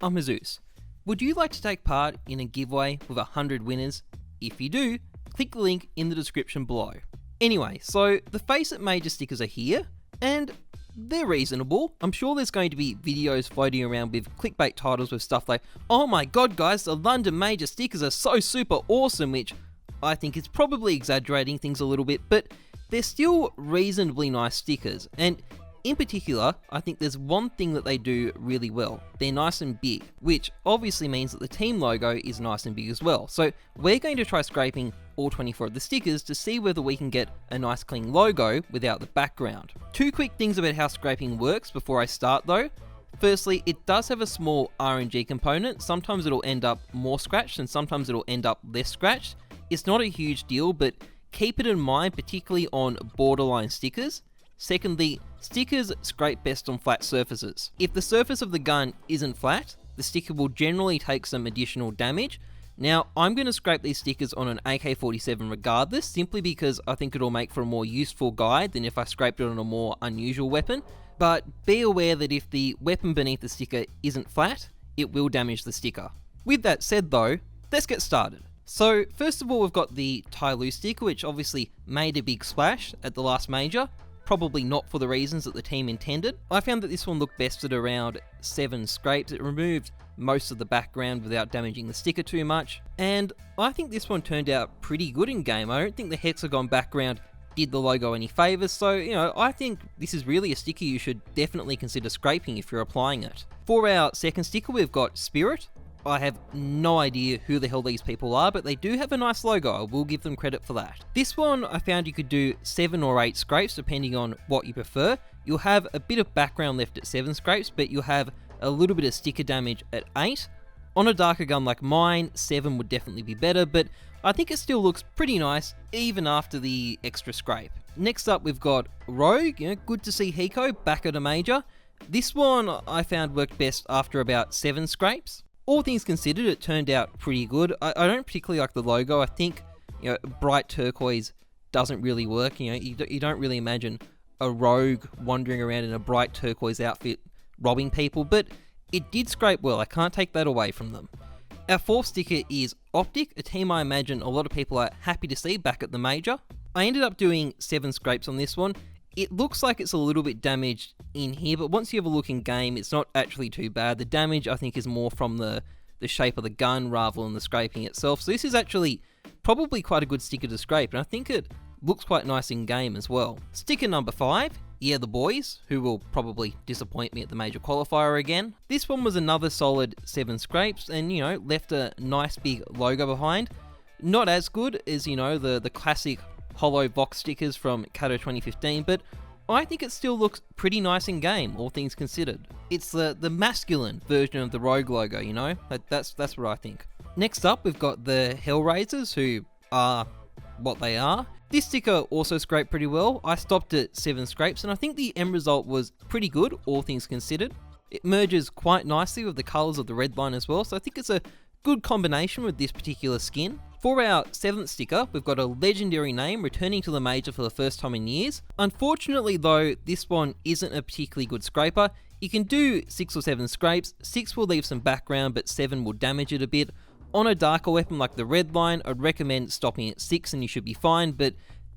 I'm Heyzeus. Would you like to take part in a giveaway with 100 winners? If you do, click the link in the description below. Anyway, so the Faceit major stickers are here, and they're reasonable. I'm sure there's going to be videos floating around with clickbait titles with stuff like, "Oh my god guys, the London major stickers are so super awesome," which I think is probably exaggerating things a little bit, but they're still reasonably nice stickers. And in particular, I think there's one thing that they do really well. They're nice and big, which obviously means that the team logo is nice and big as well. So we're going to try scraping all 24 of the stickers to see whether we can get a nice clean logo without the background. Two quick things about how scraping works before I start though. Firstly, it does have a small RNG component. Sometimes it'll end up more scratched and sometimes it'll end up less scratched. It's not a huge deal, but keep it in mind, particularly on borderline stickers. Secondly, stickers scrape best on flat surfaces. If the surface of the gun isn't flat, the sticker will generally take some additional damage. Now, I'm going to scrape these stickers on an AK-47 regardless, simply because I think it'll make for a more useful guide than if I scraped it on a more unusual weapon. But be aware that if the weapon beneath the sticker isn't flat, it will damage the sticker. With that said though, let's get started. So first of all, we've got the Tyloo sticker, which obviously made a big splash at the last major. Probably not for the reasons that the team intended. I found that this one looked best at around 7 scrapes. It removed most of the background without damaging the sticker too much. And I think this one turned out pretty good in game. I don't think the hexagon background did the logo any favours. So, I think this is really a sticker you should definitely consider scraping if you're applying it. For our second sticker, we've got Spirit. I have no idea who the hell these people are, but they do have a nice logo. I will give them credit for that. This one, I found you could do 7 or 8 scrapes depending on what you prefer. You'll have a bit of background left at 7 scrapes, but you'll have a little bit of sticker damage at 8. On a darker gun like mine, 7 would definitely be better, but I think it still looks pretty nice even after the extra scrape. Next up, we've got Rogue. Good to see Hiko back at a major. This one I found worked best after about 7 scrapes. All things considered, it turned out pretty good. I don't particularly like the logo. I think, bright turquoise doesn't really work. You don't really imagine a rogue wandering around in a bright turquoise outfit robbing people, but it did scrape well. I can't take that away from them. Our fourth sticker is Optic, a team I imagine a lot of people are happy to see back at the major. I ended up doing 7 scrapes on this one. It looks like it's a little bit damaged in here, but once you have a look in game, it's not actually too bad. The damage, I think, is more from the shape of the gun rather than the scraping itself. So this is actually probably quite a good sticker to scrape, and I think it looks quite nice in game as well. Sticker number 5, Yeah the Boys, who will probably disappoint me at the major qualifier again. This one was another solid 7 scrapes and, left a nice big logo behind. Not as good as, the classic hollow Vox stickers from Cato 2015, but I think it still looks pretty nice in game, all things considered. It's the masculine version of the Rogue logo, That's what I think. Next up, we've got the Hellraisers, who are what they are. This sticker also scraped pretty well. I stopped at 7 scrapes, and I think the end result was pretty good, all things considered. It merges quite nicely with the colours of the red line as well, so I think it's a good combination with this particular skin. For our 7th sticker, we've got a legendary name returning to the major for the first time in years. Unfortunately though, this one isn't a particularly good scraper. You can do 6 or 7 scrapes. 6 will leave some background, but 7 will damage it a bit. On a darker weapon like the red line, I'd recommend stopping at 6 and you should be fine, but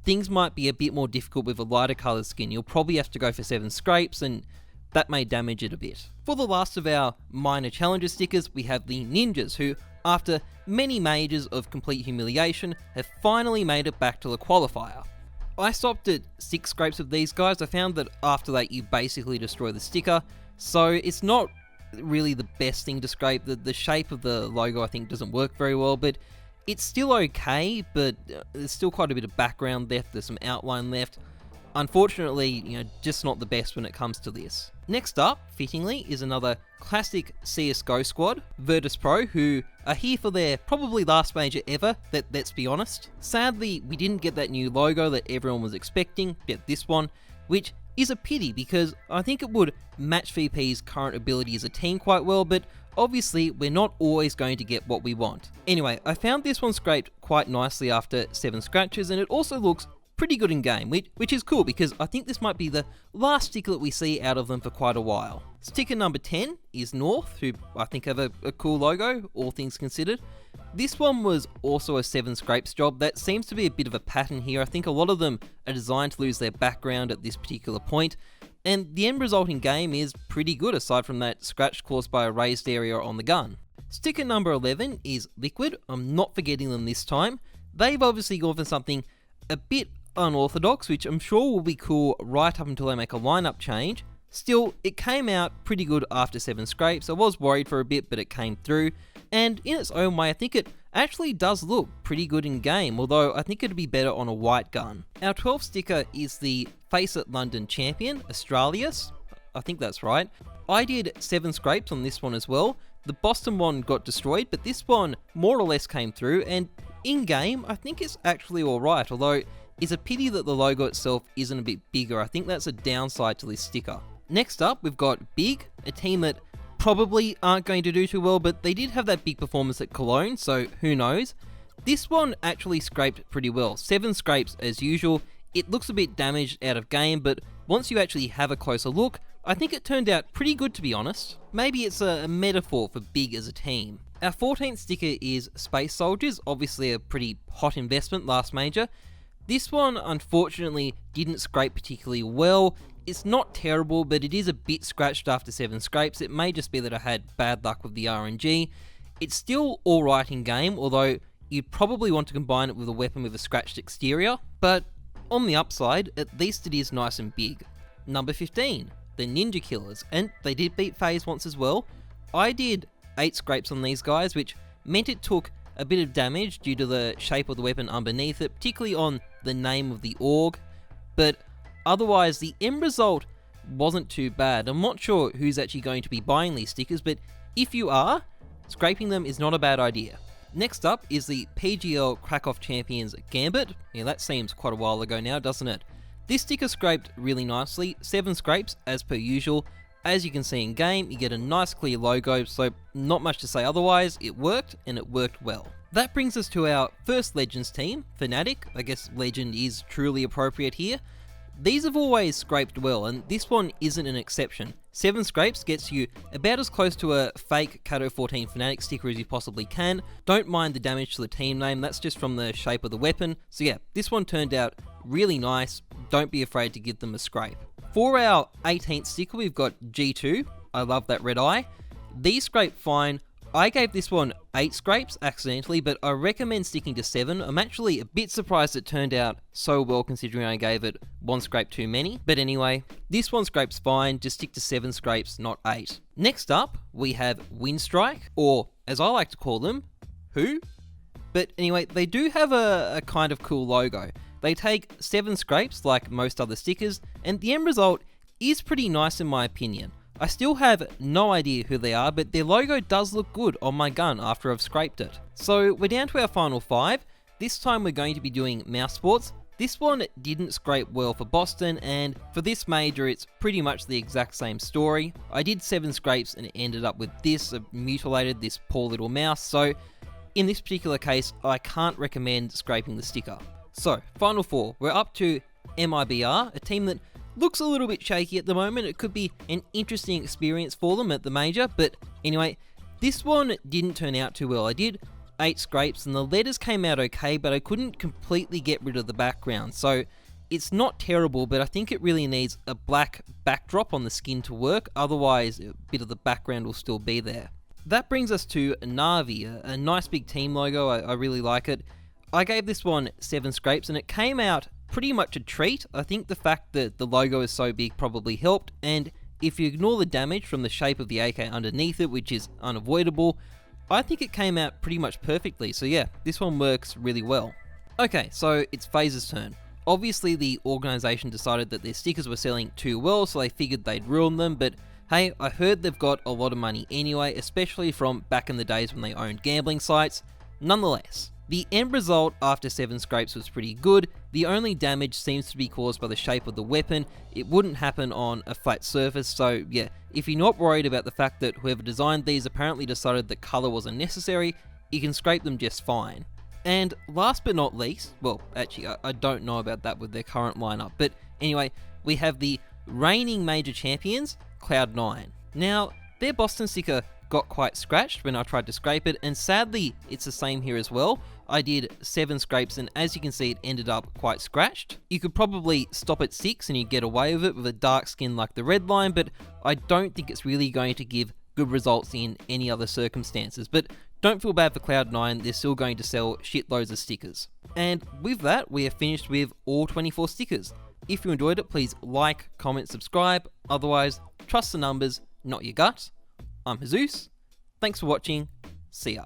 things might be a bit more difficult with a lighter coloured skin. You'll probably have to go for 7 scrapes, and that may damage it a bit. For the last of our minor challenger stickers, we have the Ninjas, who, after many majors of complete humiliation, have finally made it back to the qualifier. I stopped at 6 scrapes of these guys. I found that after that you basically destroy the sticker, so it's not really the best thing to scrape. The shape of the logo I think doesn't work very well, but it's still okay, but there's still quite a bit of background left, there's some outline left. Unfortunately, just not the best when it comes to this. Next up, fittingly, is another classic CSGO squad, Virtus Pro, who are here for their probably last major ever, let's be honest. Sadly, we didn't get that new logo that everyone was expecting, get this one, which is a pity because I think it would match VP's current ability as a team quite well, but obviously we're not always going to get what we want. Anyway, I found this one scraped quite nicely after 7 scratches, and it also looks pretty good in game, which is cool because I think this might be the last sticker that we see out of them for quite a while. Sticker number 10 is North, who I think have a cool logo, all things considered. This one was also a 7 scrapes job. That seems to be a bit of a pattern here. I think a lot of them are designed to lose their background at this particular point, and the end result in game is pretty good aside from that scratch caused by a raised area on the gun. Sticker number 11 is Liquid. I'm not forgetting them this time. They've obviously gone for something a bit unorthodox, which I'm sure will be cool right up until they make a lineup change. Still, it came out pretty good after 7 scrapes. I was worried for a bit, but it came through. And in its own way, I think it actually does look pretty good in game, although I think it'd be better on a white gun. Our 12th sticker is the Faceit London Champion, Australis. I think that's right. I did 7 scrapes on this one as well. The Boston one got destroyed, but this one more or less came through, and in game, I think it's actually alright, although it's a pity that the logo itself isn't a bit bigger. I think that's a downside to this sticker. Next up, we've got Big, a team that probably aren't going to do too well, but they did have that big performance at Cologne, so who knows. This one actually scraped pretty well. 7 scrapes as usual. It looks a bit damaged out of game, but once you actually have a closer look, I think it turned out pretty good, to be honest. Maybe it's a metaphor for Big as a team. Our 14th sticker is Space Soldiers, obviously a pretty hot investment last major. This one unfortunately didn't scrape particularly well. It's not terrible, but it is a bit scratched after 7 scrapes. It may just be that I had bad luck with the RNG. It's still alright in game, although you'd probably want to combine it with a weapon with a scratched exterior. But on the upside, at least it is nice and big. Number 15, the Ninja Killers, and they did beat FaZe once as well. I did 8 scrapes on these guys, which meant it took a bit of damage due to the shape of the weapon underneath it, particularly on the name of the org, but otherwise the end result wasn't too bad. I'm not sure who's actually going to be buying these stickers, but if you are, scraping them is not a bad idea. Next up is the PGL CrackOff Champions Gambit. Yeah, that seems quite a while ago now, doesn't it? This sticker scraped really nicely, 7 scrapes as per usual. As you can see in game, you get a nice clear logo, so not much to say otherwise. It worked, and it worked well. That brings us to our first Legends team, Fnatic. I guess Legend is truly appropriate here. These have always scraped well, and this one isn't an exception. 7 scrapes gets you about as close to a fake Cato 14 Fnatic sticker as you possibly can. Don't mind the damage to the team name, that's just from the shape of the weapon. So yeah, this one turned out really nice. Don't be afraid to give them a scrape. For our 18th sticker, we've got G2. I love that red eye. These scrape fine. I gave this one 8 scrapes accidentally, but I recommend sticking to 7. I'm actually a bit surprised it turned out so well considering I gave it 1 scrape too many. But anyway, this one scrapes fine, just stick to 7 scrapes, not 8. Next up, we have Windstrike, or as I like to call them, Who? But anyway, they do have a kind of cool logo. They take 7 scrapes like most other stickers, and the end result is pretty nice in my opinion. I still have no idea who they are, but their logo does look good on my gun after I've scraped it. So we're down to our final 5. This time we're going to be doing mousesports. This one didn't scrape well for Boston, and for this major it's pretty much the exact same story. I did 7 scrapes and ended up with this, mutilated this poor little mouse, so in this particular case I can't recommend scraping the sticker. So, final 4, we're up to MIBR, a team that looks a little bit shaky at the moment. It could be an interesting experience for them at the major, but anyway, this one didn't turn out too well. I did 8 scrapes and the letters came out okay, but I couldn't completely get rid of the background. So, it's not terrible, but I think it really needs a black backdrop on the skin to work, otherwise a bit of the background will still be there. That brings us to ANAVI, a nice big team logo. I really like it. I gave this one 7 scrapes and it came out pretty much a treat. I think the fact that the logo is so big probably helped, and if you ignore the damage from the shape of the AK underneath it, which is unavoidable, I think it came out pretty much perfectly. So yeah, this one works really well. Okay, so it's FaZe's turn. Obviously the organisation decided that their stickers were selling too well, so they figured they'd ruin them, but hey, I heard they've got a lot of money anyway, especially from back in the days when they owned gambling sites. Nonetheless, the end result after 7 scrapes was pretty good. The only damage seems to be caused by the shape of the weapon. It wouldn't happen on a flat surface, so yeah, if you're not worried about the fact that whoever designed these apparently decided that colour wasn't necessary, you can scrape them just fine. And last but not least, well, actually, I don't know about that with their current lineup, but anyway, we have the reigning major champions, Cloud9. Now, their Boston sticker got quite scratched when I tried to scrape it, and sadly, it's the same here as well. I did 7 scrapes, and as you can see, it ended up quite scratched. You could probably stop at 6 and you get away with it with a dark skin like the red line, but I don't think it's really going to give good results in any other circumstances. But don't feel bad for Cloud9, they're still going to sell shitloads of stickers. And with that, we are finished with all 24 stickers. If you enjoyed it, please like, comment, subscribe. Otherwise, trust the numbers, not your gut. I'm Heyzeus. Thanks for watching. See ya.